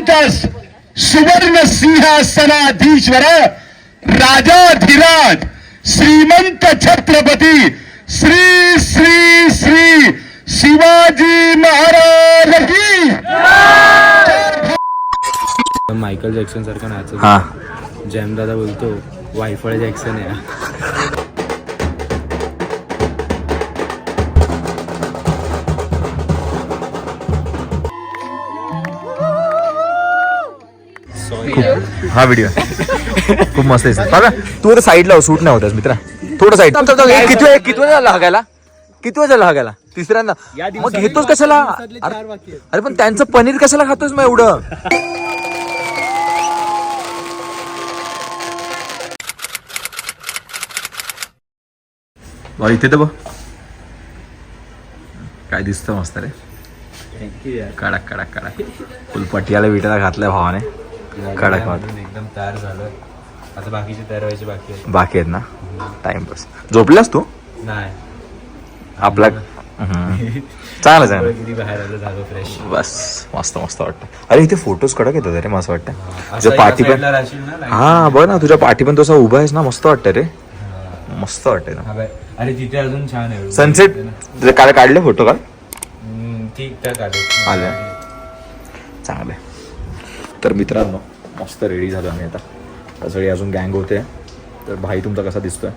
श्रीमंत सुवर्ण सिंहासनाधीश्वर राजाधिराज श्रीमंत छत्रपती श्री श्री श्री शिवाजी महाराज की. मायकल जॅक्सन सारखं नाचत. हा जॅम दादा बोलतो वायफळ जॅक्सन आहे. हा व्हिडिओ खूप मस्त आहे बघा. तू साईडला सूट नाही होतास मित्रा, थोडं साईड. किती वेळ झाला हगायला, किती वेळ झाला हगायला? तिसऱ्यांदा. मग घेतोस कशाला? अरे पण त्यांचं पनीर कशाला खातोस मग एवढं? इथे तर बघ काय दिसतं मस्त रे. कडक कडक कडक फुल पटियाला विटाला घातलाय भावाने. कडक एकदम तयार झालं. आता बाकीचे तयार व्हायचे बाकी आहेत ना. टाइमपास. झोपलास तू? नाही आपला चांगलं चांगलं किती बाहेर आलं झालं फ्रेश. बस मस्त मस्त वाटतं. अरे इथे फोटोज कडक येतात रे मस्त वाटतं. तुझ्या पाठी पण हा बघ ना, तुझ्या पाठी पण तसा उभा आहेस ना, मस्त वाटतं रे. मस्त वाटतंय ना. अरे तिथे अजून छान आहे सनसेट. काल काढले फोटो काल ठीक आले चांगले. तर मित्रांनो मस्त रेडी झालो आम्ही आता. सगळी अजून गँग होते. तर भाई तुमचा कसा दिसतोय?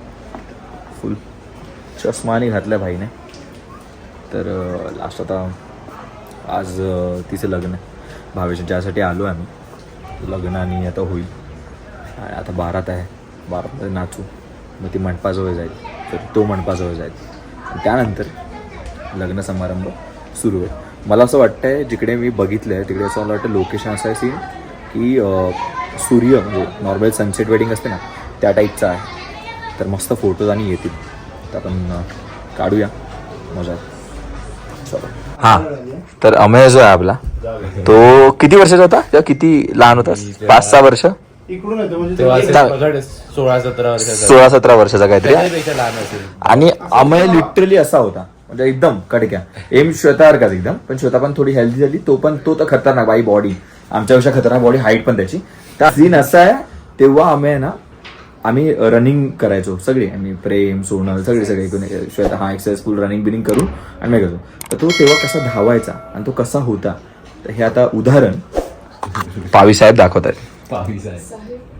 फुल चष्मानी घातलाय भाईने. तर लास्ट आता आज तिचं लग्न आहे भावेच्या, ज्यासाठी आलो आम्ही. लग्न आणि आता होईल आणि आता 12 आहे. 12 नाचू. मग ती मंडपाजवळ जाईल, तर तो मंडपाजवळ जाईल. त्यानंतर लग्न समारंभ सुरू आहे. मला असं वाटतंय जिकडे मी बघितलं आहे तिकडे असं मला वाटतं लोकेशन असं आहे सीन की सूर्य म्हणजे नॉर्मल सनसेट वेडिंग असते ना त्या टाईपचं आहे. तर मस्त फोटोज आणि येतील. तर आपण काढूया मजा. चलो. हां तर अमेय जो आहे आपला तो किती वर्षाचा होता तेव्हा? किती लहान होता? 5-6 वर्ष. 16-17 वर्षाचा काहीतरी. आणि अमेय लिटरली असा होता म्हणजे एकदम कडक्या. एम श्वेतासारखाच एकदम. पण श्वेता पण थोडी हेल्दी झाली. तो तर खतरनाक बाई बॉडी, आमच्यापेक्षा खतरनाक बॉडी, हाईट पण त्याची. त्या सीन असा आहे तेव्हा आम्ही रनिंग करायचो सगळे. आम्ही प्रेम सोनल सगळे श्वेता हा एक्सरसाइज फुल रनिंग बिनिंग करू आणि मी करतो. तर तो तेव्हा कसा धावायचा आणि तो कसा होता. तर हे आता उदाहरण पावी साहेब दाखवत आहेत.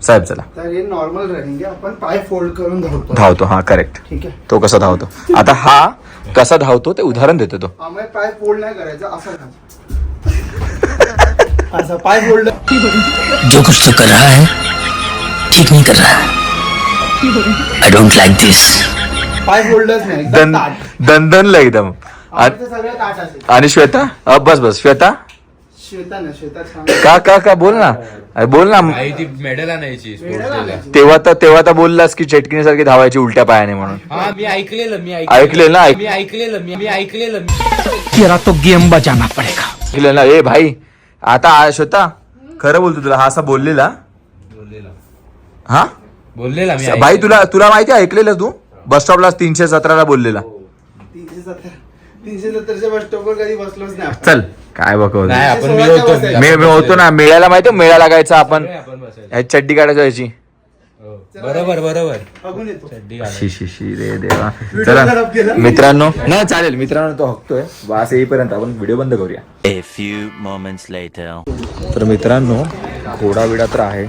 साहेब चला. तर हे नॉर्मल रनिंग आहे. आपण पाय फोल्ड करून धावतो. हा करेक्ट. ठीक आहे. तो कसा धावतो. आता हा कसा धावतो ते उदाहरण देतो. तो आम्ही पाय फोल्ड नाही करायचा, असं पाय फोल्ड. जो कुछ तो कर रहा है ठीक नहीं कर रहा. आई डोंट लाइक दिस. पाय फोल्डच नाही, एकदम ताठ. दणदणला एकदम. आमचं सगळं ताठ असेल. आणि श्वेता बस श्वेता श्वेता छान. का बोल ना. अरे बोल ना. ती मेडल आणायची तेव्हा तर बोललास की चेटकिनीसारखी धावायची उलट्या पायाने म्हणून. मी ऐकलेलं. तेरा तो गेम बजाना पडेगा. ऐकलेलं ना. ए भाई आता श्वेता खरं बोलतो तुला हा असा बोललेला. हा बोललेला मी भाई. तुला माहिती आहे ऐकलेलं तू बस स्टॉपला 317 बोललेला. 370च्या बस स्टॉपवर कधी बसलोच नाही. चल काय बघ नाही आपण मी होतो ना मेळ्याला. माहिती मेळा लागायचा आपण चड्डी काढायची व्हायची. बरोबर बघून येतो. शी रे देवा. चला मित्रांनो. नाही चालेल मित्रांनो तो हकतोय वास येईपर्यंत आपण व्हिडिओ बंद करूया. A few moments later. तर मित्रांनो घोडा बिडा तर आहे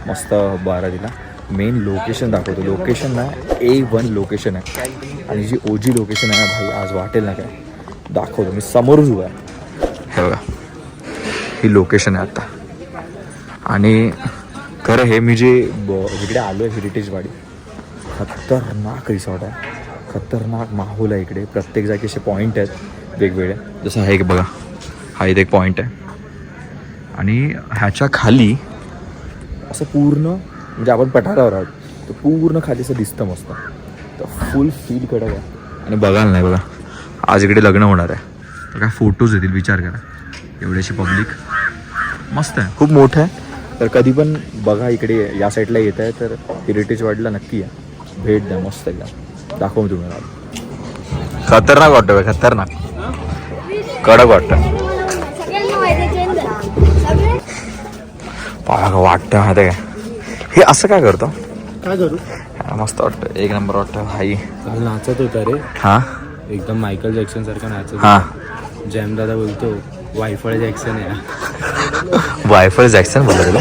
मस्त. 12 मेन लोकेशन दाखवतो. लोकेशन ना A1 लोकेशन आहे. आणि जी OG लोकेशन आहे ना भाई आज वाटेल ना काय दाखवतो. मी समोरच उभा आहे. हे बघा ही लोकेशन आहे आता. आणि खरं हे मी जे इकडे आलो आहे हेरिटेज वाडी, खतरनाक रिसॉर्ट आहे. खतरनाक माहोल आहे इकडे. प्रत्येक जागी असे पॉईंट आहेत वेगवेगळे. जसं हा एक बघा, हा इथे एक पॉईंट आहे. आणि ह्याच्या खाली असं पूर्ण म्हणजे आपण पठारावर आहोत तर पूर्ण खाली असं दिसतं मस्त. तर फुल फील कडक आहे. आणि बघाल नाही बघा आज इकडे लग्न होणार आहे. तर काय फोटोज येतील विचार करा. एवढ्याशी पब्लिक मस्त आहे, खूप मोठं आहे. तर कधी पण बघा इकडे या साईडला येत आहे तर हेरिटेज वाडीला नक्की या, भेट द्या. मस्त एकदम दाखव तुम्हाला. खतरनाक वाटतं, खतरनाक कडक वाटतं. वाटतं माहिती काय हे असं काय करतो काय करू मस्त वाटतं एक नंबर वाटतं भाई. काल नाचत होता रे हा एकदम मायकल जॅक्सन सारखा नाचत हा होता. जॅम दादा बोलतो वायफळ जॅक्सन आहे. वायफळ जॅक्सन बोलला तुला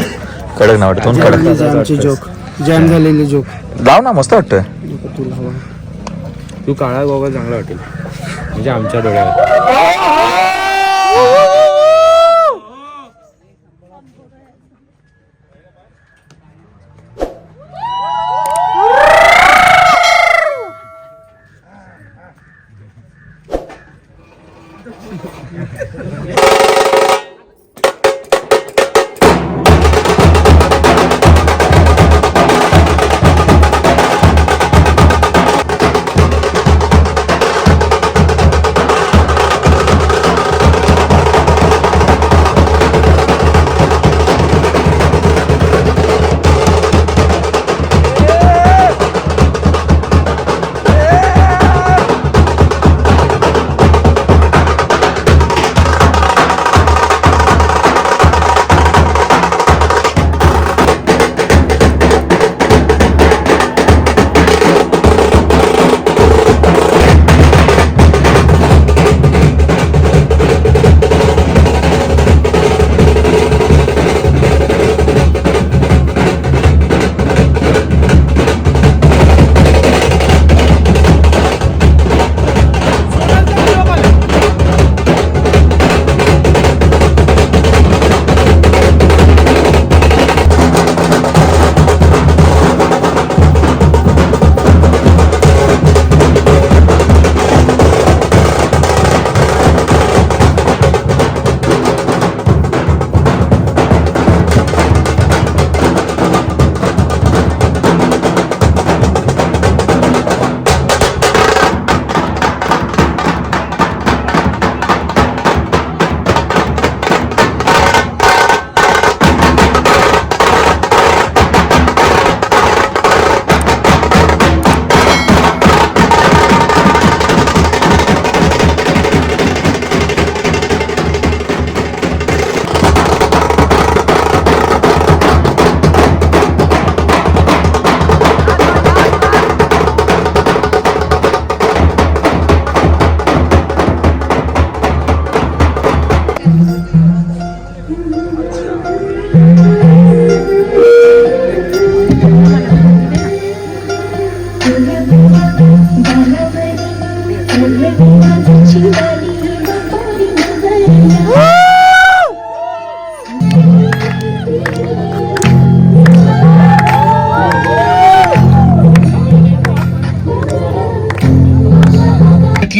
कडक ना वाटतं कडक आमची जोक जॅम झालेली जोक लाव ना मस्त वाटतं. तुला हवा तू काळा बाबा चांगला वाटेल म्हणजे आमच्या डोळ्यात.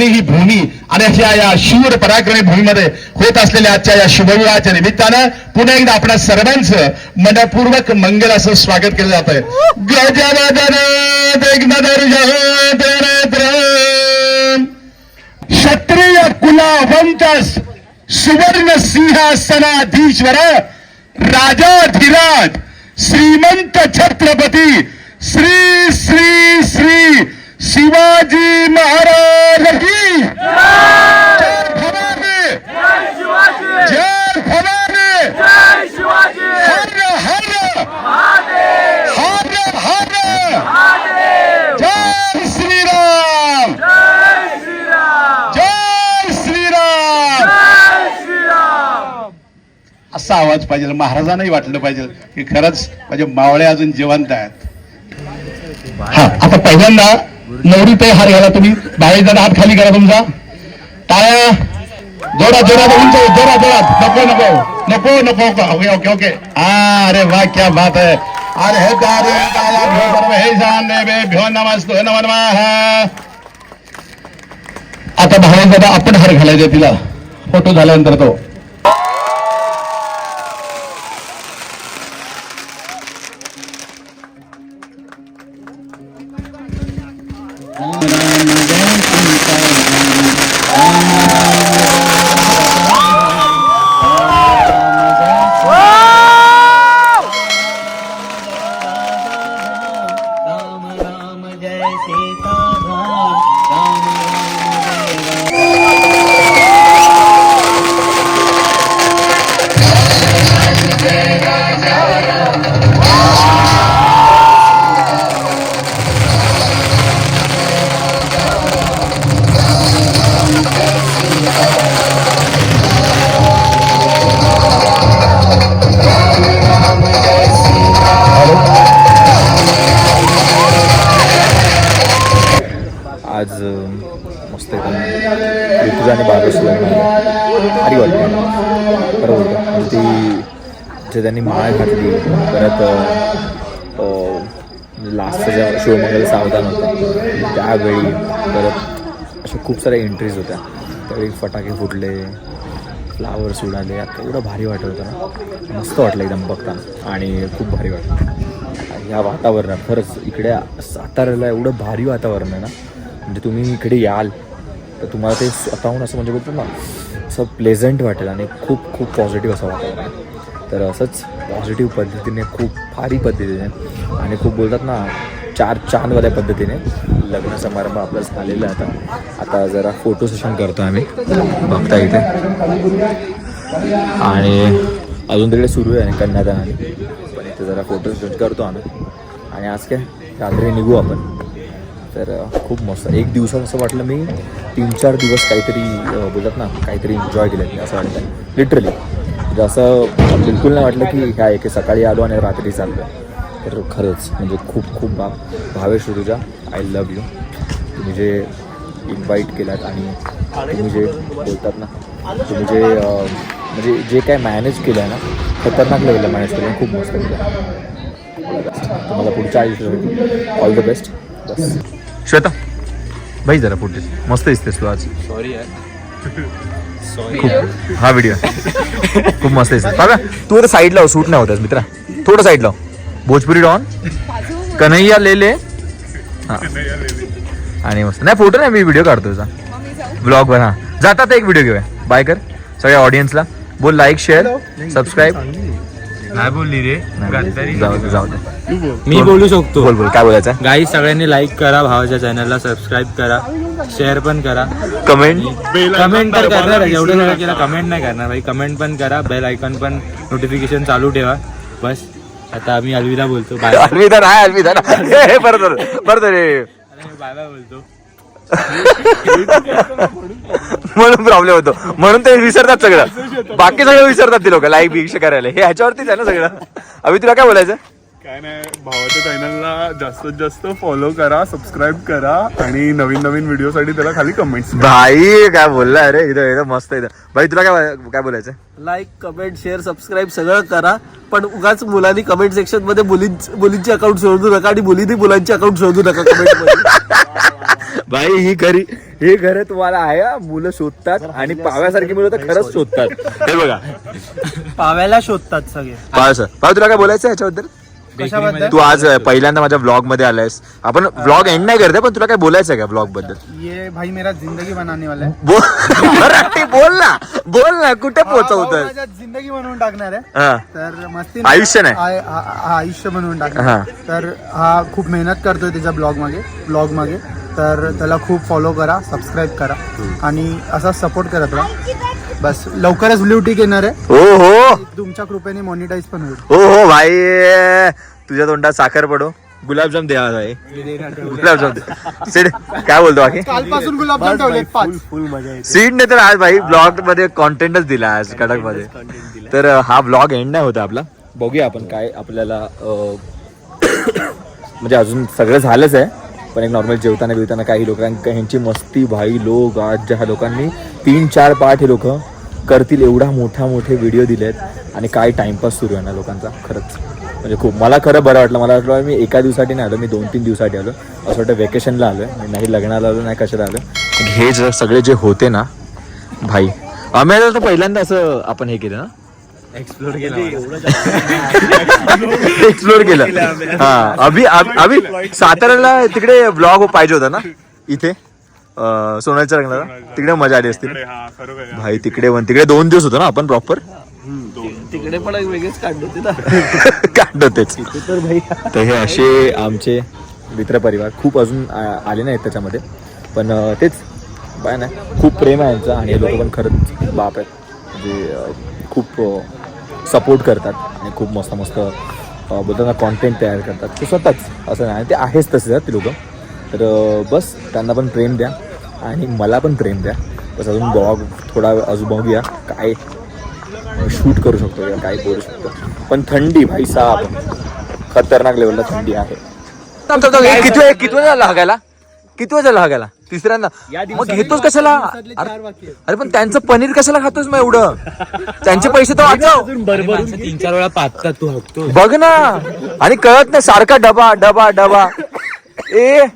ही भूमी आणि अशा या शूर पराक्रमी भूमीमध्ये होत असलेल्या आजच्या या शुभविवाहाच्या निमित्तानं पुन्हा एकदा आपल्या सर्वांचं मनपूर्वक मंगल असं स्वागत केलं जात आहे. क्षत्रिय कुलावंत सुवर्ण सिंहासनाधीश्वर राजाधिराज श्रीमंत छत्रपती श्री श्री श्री शिवाजी महाराज की जय भवानी जय भवानी हर हर हर हर जय श्रीराम जय श्रीराम असा आवाज पाहिजे. महाराजांनाही वाटलं पाहिजे की खरंच म्हणजे मावळे अजून जिवंत आहेत. हा आता पहिल्यांदा नवरी ते हार घ्यायला तुम्ही बाहेर जरा हात खाली करा तुमचा टाळ्या जोरात जोरात उंच जोरात जोरात नको नको नको नको ओके ओके ओके अरे वाह क्या बात है. अरे हे दारे दाया भ्यो सर्व हे जाने बे भ्यो नमस्तु नमो नमः. आता बाहेर जरा आपण हार घालायचा तिला फोटो झाल्यानंतर तो बरोबर होतं म्हणजे ती जे त्यांनी माळ घातली परत लास्टचा जेव्हा शिवमंगल सावधान होतं त्यावेळी परत अशा खूप साऱ्या एंट्रीज होत्या त्यावेळी फटाके फुटले फ्लावर्स उडाले एवढं भारी वाटत होतं ना मस्त वाटलं एकदम बघताना आणि खूप भारी वाटलं ह्या वातावरणात खरंच इकडे साताऱ्याला एवढं भारी वातावरण आहे ना म्हणजे तुम्ही इकडे याल तर तुम्हाला ते स्वतःहून असं म्हणजे बोलतो ना असं प्लेझंट वाटेल आणि खूप खूप पॉझिटिव्ह असं वातावरण आहे तर असंच पॉझिटिव्ह पद्धतीने खूप भारी पद्धतीने आणि खूप बोलतात ना 4 चांदवाल्या पद्धतीने लग्न समारंभ आपला झालेला आहे आता जरा फोटो सेशन करतो आम्ही बघता इथे आणि अजून तिकडे सुरू आहे कन्यादान आणि पण इथे जरा फोटो सेशन करतो आम्ही आणि आज काय रात्री निघू आपण तर खूप मस्त एक दिवसात असं वाटलं मी 3-4 दिवस काहीतरी बोलतात ना काहीतरी एन्जॉय केलं असं वाटतं लिटरली म्हणजे असं बिलकुल नाही वाटलं की ह्या एक सकाळी आलो आणि रात्री चाललो तर खरंच म्हणजे खूप खूप Bhavesh Rutuja I love you तुम्ही जे इन्व्हाइट केलात आणि तुम्ही जे बोलतात ना तुम्ही जे म्हणजे जे काय मॅनेज केलं आहे ना खतरनाक लेवलला मॅनेज केलं खूप मस्त केलं तुम्हाला पुढच्या आयुष्यासाठी ऑल द बेस्ट बस श्वेता भाई जरा पुढे मस्त दिसतेस तू आज सॉरी खूप हा व्हिडिओ खूप मस्त दिसते बघा तू आता साईड लाव सूट नाही होतास मित्रा थोडं साईड लाव भोजपुरी डॉन कन्हैया ले हां आणि मस्त नाही फोटो नाही मी व्हिडिओ काढतो तुझा ब्लॉग वर हां जातात एक व्हिडिओ घेऊया बाय कर सगळ्या ऑडियन्सला बोल लाईक शेअर सबस्क्राईब नाही बोलली रे जाऊ दे मी बोलू शकतो बोल काय बोलायचं गाईज सगळ्यांनी लाईक करा भावाच्या चॅनलला सबस्क्राईब करा शेअर पण करा कमेंट कमेंट तर करणार एवढं सगळं केलं कमेंट नाही करणार भाई कमेंट पण करा बेल आयकॉन पण नोटिफिकेशन चालू ठेवा बस आता आम्ही अलविदा बोलतो बाय अलविदा नाही परत रे बाय बाय बोलतो म्हणून प्रॉब्लेम होतो म्हणून ते विसरतात सगळं बाकी सगळं विसरतात ते लोक लाईक बिक्ष करायला हे ह्याच्यावरतीच आहे ना सगळं अभि तुला काय बोलायचं काय नाही भावाच्या चॅनलला जास्तीत जास्त फॉलो करा सबस्क्राईब करा आणि नवीन नवीन व्हिडिओसाठी त्याला खाली कमेंट्स भाई काय बोलला अरे इथं मस्त इथं भाई तुला काय बोलायचं लाईक कमेंट शेअर सबस्क्राईब सगळं करा पण उगाच मुलांनी कमेंट सेक्शन मध्ये मुलींची अकाउंट शोधू नका आणि मुलींनी मुलांची अकाउंट शोधू नका कमेंट मध्ये भाई ही खरं तुम्हाला आहे मुलं शोधतात आणि पाव्यासारखी मुलं तर खरंच शोधतात हे बघा पाव्याला शोधतात सगळे पाव तुला काय बोलायचं याच्याबद्दल तू आज पहिल्यांदा माझ्या ब्लॉग मध्ये आलायस आपण ब्लॉग एंड नाही करते पण तुला काय बोलायचं का ब्लॉग बद्दल ये भाई मेरा जिंदगी बनाने वाला है बोल ना कुठे पोहोचवतोय माझ्यात जिंदगी बनवून टाकणार आहे हा. तर मस्ती आयुष्य नाही. आयुष्य बनवून हा. टाकणार तर हा खूप मेहनत करतोय त्याच्या ब्लॉग मागे तर त्याला खूप फॉलो करा सबस्क्राईब करा आणि असा सपोर्ट करत राहा बस लवकरच ब्ल्यू टिक येणार आहे हो तुमच्या कृपेने मॉनिटाईज पण होईल हो भाई तुझ्या तोंडात साखर पडो गुलाबजाम द्या भाई गुलाबजाम दे काय बोलतो बाकी कालपासून गुलाबजाम ठेवले 5 सीडने तर आज भाई ब्लॉग मध्ये कॉन्टेंटच दिला आज कडक मध्ये तर हा ब्लॉग एंड नाही होता आपला बघूया आपण काय आपल्याला म्हणजे अजून सगळं झालंच आहे पण एक नॉर्मल जेवताना काही लोकांची मस्ती भाई लोक आज ज्या लोकांनी 3-4 पार्ट हे लोक करतील एवढा मोठे व्हिडिओ दिलेत आणि काय टाइमपास सुरू आहे ना लोकांचा खरंच म्हणजे खूप मला खरं बरं वाटलं मला वाटलं मी एका दिवसासाठी नाही आलो मी 2-3 दिवसासाठी आलो असं वाटतं वेकेशनला आलो नाही लग्नाला आलो नाही कशाला आलो हे जर सगळे जे होते ना भाई आम्ही आता पहिल्यांदा असं आपण हे केलं ना एक्सप्लोर केलं हा अभि साताऱ्याला तिकडे ब्लॉग पाहिजे होता ना इथे सोन्याच्या रंगाला तिकडे मजा आली असती भाई तिकडे 2 दिवस होतो ना आपण प्रॉपर तिकडे पण वेगळेच काढले ना काढतेच तर हे असे आमचे मित्रपरिवार खूप अजून आले नाहीत त्याच्यामध्ये पण तेच बाय नाही खूप प्रेम आहे यांचं आणि हे लोक पण खरंच बाप आहेत म्हणजे खूप सपोर्ट करतात आणि खूप मस्त बोलतात ना कॉन्टेंट तयार करतात ते स्वतःच असं नाही ते आहेच तसे ते लोक तर बस त्यांना पण प्रेम द्या आणि मला पण प्रेम द्या बस अजून ब्लॉग थोडा अजून बघूया काय शूट करू शकतो किंवा काय करू शकतो पण थंडी भाई साहेब खतरनाक लेवलला थंडी आहे किती वेळ झाला हागायला तिसऱ्यांदा मग घेतोस कशाला? अरे पण त्यांचं पनीर कशाला खातोस मग एवढं? त्यांचे पैसे तर वाचव. 3-4 वेळा पाहतात तू हकतो. बघ ना, आणि कळत नाही सारखा डबा डबा डबा. ए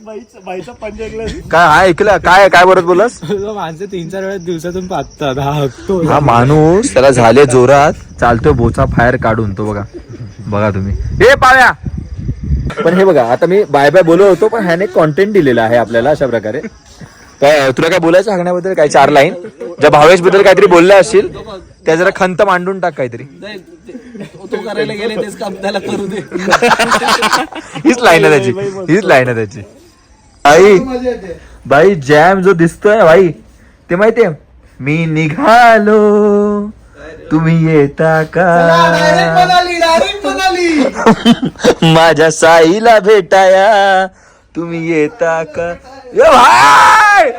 काय हा ऐकलं काय काय बरोबर बोलस? माणसं 3-4 वेळा दिवसातून पाहतात, हा हकतो. हा माणूस त्याला झाले जोरात, चालतोय बोचा फायर काढून. तो बघा बघा तुम्ही, हे पाव्या. पण हे बघा, आता मी बाय बाय बोलत होतो, पण ह्याने कॉन्टेंट दिलेला आहे आपल्याला अशा प्रकारे. काय तुला काय बोलायचं हागण्याबद्दल? काय 4 लाईन ज्या भावेश बद्दल काहीतरी बोलला असशील त्या जरा खंत मांडून टाक काहीतरी. तो करायला गेले तेच काम त्याला करू दे. हीच लाईन आहे त्याची, हीच लाईन आहे त्याची. भाई जॅम जो दिसतोय भाई, ते माहितीये, मी निघालो तुम्ही येता का, माझ्या साईला भेटाया तुम्ही येता का. ए भाई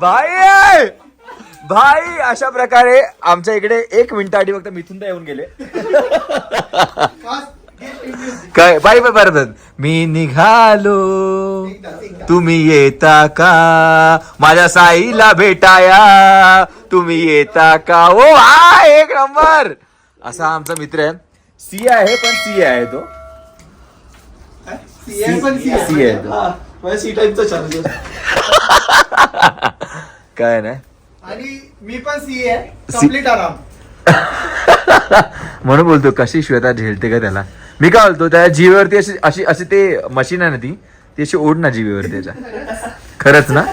भाई भाई, अशा प्रकारे आमच्या इकडे 1 मिनिटासाठी फक्त मिथून तर येऊन गेले. काय बाई बाई परत, मी निघालो तुम्ही येता का, माझ्या साईला भेटाया तुम्ही येता का. ओ हा, 1 नंबर. असा आमचा मित्र आहे. सी आहे, पण सी आहे तो, सी आहे तो. सी टाईपचा चार्जर. काय नाही, आणि मी पण सी आहे, कम्प्लीट आराम. म्हणून बोलतो कशी श्वेता झेलते का त्याला. मी काय बोलतो, त्या जीवेवरती अशी अशी अशी ते मशीन आहे ना, ती अशी ओढ ना जीवेवरती त्याच्या. खरंच ना,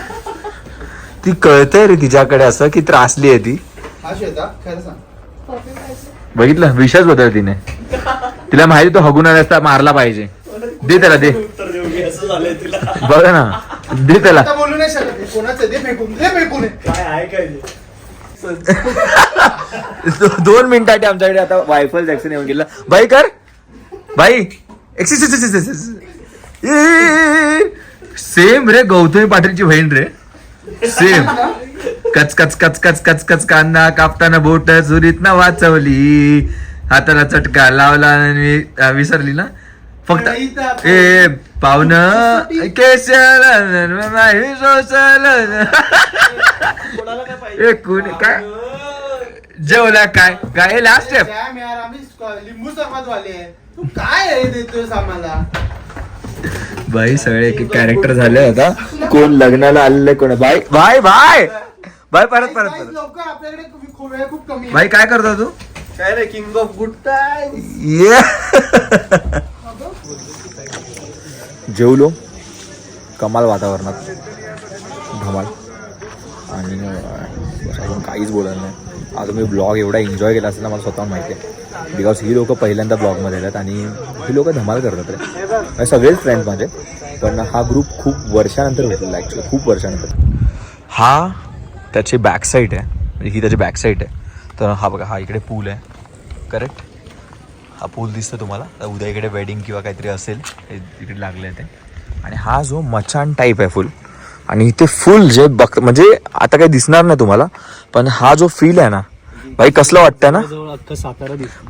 ती कळतंय रे तिच्याकडे असं की त्रासली आहे ती. हा श्वेता, खरं सांग. बघितलं, विषयच बदल तिने. तिला माहिती तो हगून आला असता, मारला पाहिजे. दे त्याला, दे. बघ ना, दे त्याला. आता बोलू नाही शकत, कोणाचं दे फेकून, दे फेकून. 2 मिनिटासाठी आमच्याकडे आता वायफल जॅक्सन येऊन गेला. बाई कर बाई, सेम रे, गौतमी पाटीलची बहीण रे, सेम. कच कच कच कच कच कच, कांदा कापताना बोट सुरीत ना वाचवली, हाताला चटका लावला आणि विसरली ना फक्त. ए पाहुण केशर ए कोणी काय जेवला काय काय लास्ट स्टेप. जॅम यार, आम्ही लिंबू सरबत वाले आहे. तू काय देतोयस आम्हाला? बाई सगळे एक कॅरेक्टर झाले आता. कोण लग्नाला आलेले, कोण बाय बाय बाय बाय. परत परत परत लवकर, आपल्याकडे वेळ खूप कमी आहे. बाई काय करतो तू? काय रे, किंग ऑफ गुड टाइम. ये जेवलो कमाल वातावरणात, धमाल. आणि अजून काहीच बोलत नाही. आता मी ब्लॉग एवढा एन्जॉय केला असेल ना, मला स्वतः माहिती आहे. बिकॉज ही लोक पहिल्यांदा ब्लॉगमध्ये येतात आणि ही लोक धमाल करतात रे. सगळेच फ्रेंड्स माझे, पण हा ग्रुप खूप वर्षानंतर भेटलेला ॲक्च्युली, खूप वर्षानंतर. हा त्याची बॅक साईड आहे, म्हणजे ही त्याची बॅक साईड आहे. तर हा बघा, हा इकडे पूल आहे, करेक्ट. हा पूल दिसतो तुम्हाला. तर उद्या इकडे वेडिंग किंवा काहीतरी असेल, हे इकडे लागले आहे ते. आणि हा जो मचान टाईप आहे फुल, आणि इथे फुल जे म्हणजे आता काही दिसणार नाही तुम्हाला, पण हा जो फील आहे ना भाई, कसलं वाटतंय ना,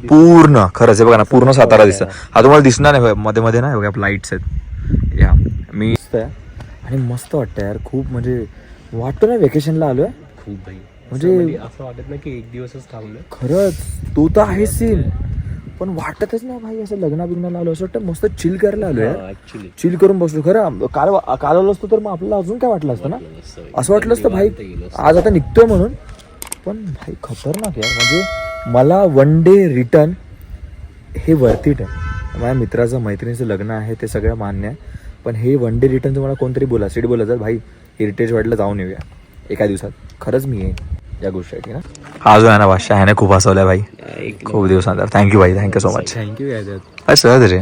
पूर्ण खरंच आहे. बघा ना, पूर्ण सातारा दिसतं. हा तुम्हाला दिसणार नाही मध्ये मध्ये ना, बघा लाईट्स आहेत या. मी आणि मस्त वाटतं यार खूप, म्हणजे वाटतो ना वेकेशनला आलोय खूप भाई. म्हणजे असं वाटत नाही की 1 दिवसच थांबलोय. खरंच तो तर आहे सीन, पण वाटतच नाही भाई असं लग्ना बिग्नाला आलो. असं वाटतं मस्त चिल करायला आलोय, ऍक्च्युली चिल करून बसलो. खरं काल आलो असतो तर मग आपल्याला अजून काय वाटलं असतं ना, असं वाटलं असतं भाई आज आता निघतोय म्हणून. पण भाई खतरनाक यार, म्हणजे मला 1 डे रिटर्न हे वर्थ इट आहे. माझ्या मित्राचं मैत्रिणीचं लग्न आहे ते सगळं मान्य आहे, पण हे 1 डे रिटर्न तुम्हाला कोणतरी बोला, सीट बोलायचं भाई हेरिटेज वाटलं जाऊन येऊया एका दिवसात. खरंच मी आहे या गोष्टीसाठी ना. हा जो आहे ना बादशाह, ह्याने खूप हसवलाय भाई खूप दिवसानंतर. थँक्यू भाई, थँक्यू सो मच. थँक्यू काय सहज रे,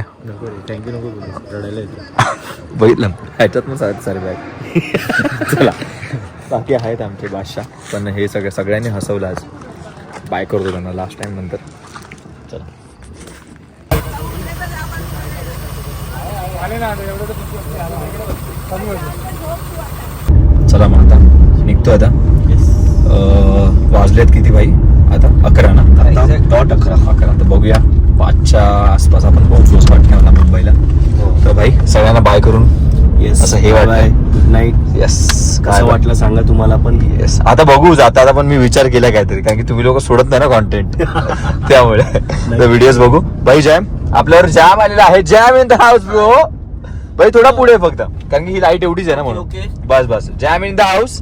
थँक्यू नको रडायला येतो. बघितलं ह्याच्यात मग सारे बॅग. चला बाकी आहेत आमचे बादशाह, पण हे सगळ्यांनी हसवलं आज. बाय करतो त्यांना लास्ट टाइम नंतर. चला चला मग आता निघतो. आता वाजलेत किती भाई आता? 11 ना, डॉट 11. तर बघूया 5च्या आसपास आपण पोहोचलो पाटण्याला मुंबईला. तर भाई सगळ्यांना बाय करून असं हे वाटतंय. नाईट येस कसं वाटलं सांगा तुम्हाला पण. येस आता बघू आता पण मी विचार केला काहीतरी, कारण की तुम्ही लोक सोडत नाही ना कॉन्टेंट त्यामुळे व्हिडिओज बघू. भाई जॅम आपल्यावर जॅम आलेला आहे. Jam in the house bro. भाई थोडा पुढे फक्त, कारण की ही लाईट एवढीच आहे ना म्हणून. Okay. Bus jam in the house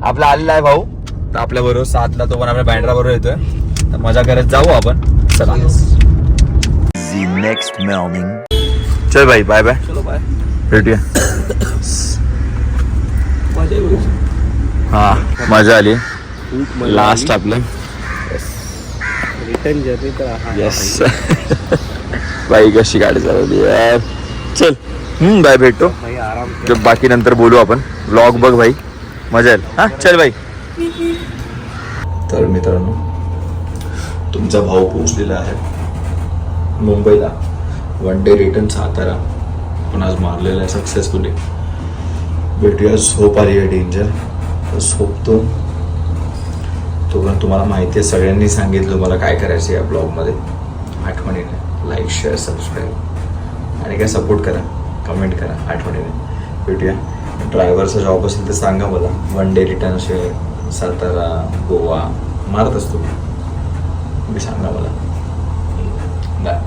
आपला आलेला आहे भाऊ. तर आपल्या बरोबर 7ला तो पण आपल्या बँड्रा बरोबर येतोय. तर मजा करत जाऊ आपण. चला नेक्स्ट मॉर्निंग. चल भाई बाय बाय. चलो बाय. भेटूया. हा मजा आली. लास्ट आपलं रिटर्न जर्नी तर येस. बाई कशी गाडी चालवली यार. चल बाय भेटतो. भाई आराम तर बाकी नंतर बोलू आपण. व्लॉग बघ भाई मजा येईल. हा चल भाई. तर मित्रांनो तुमचा भाऊ पोहोचलेला आहे मुंबईला. 1 डे रिटर्न सातारा पण आज मारलेला आहे सक्सेसफुली. भेटूया. झोप आली आहे डेंजर. झोपतो तोपर्यंत तुम्हाला माहिती आहे सगळ्यांनी सांगितलं मला काय करायचं या ब्लॉगमध्ये. आठवणीने लाईक शेअर सबस्क्राईब आणि काय सपोर्ट करा, कमेंट करा आठवणीने. भेटूया. ड्रायव्हरचा जॉब असेल तर सांगा मला. 1 डे रिटर्न असे सातारा गोवा मारत असतो मी, सांगा मला. बाय.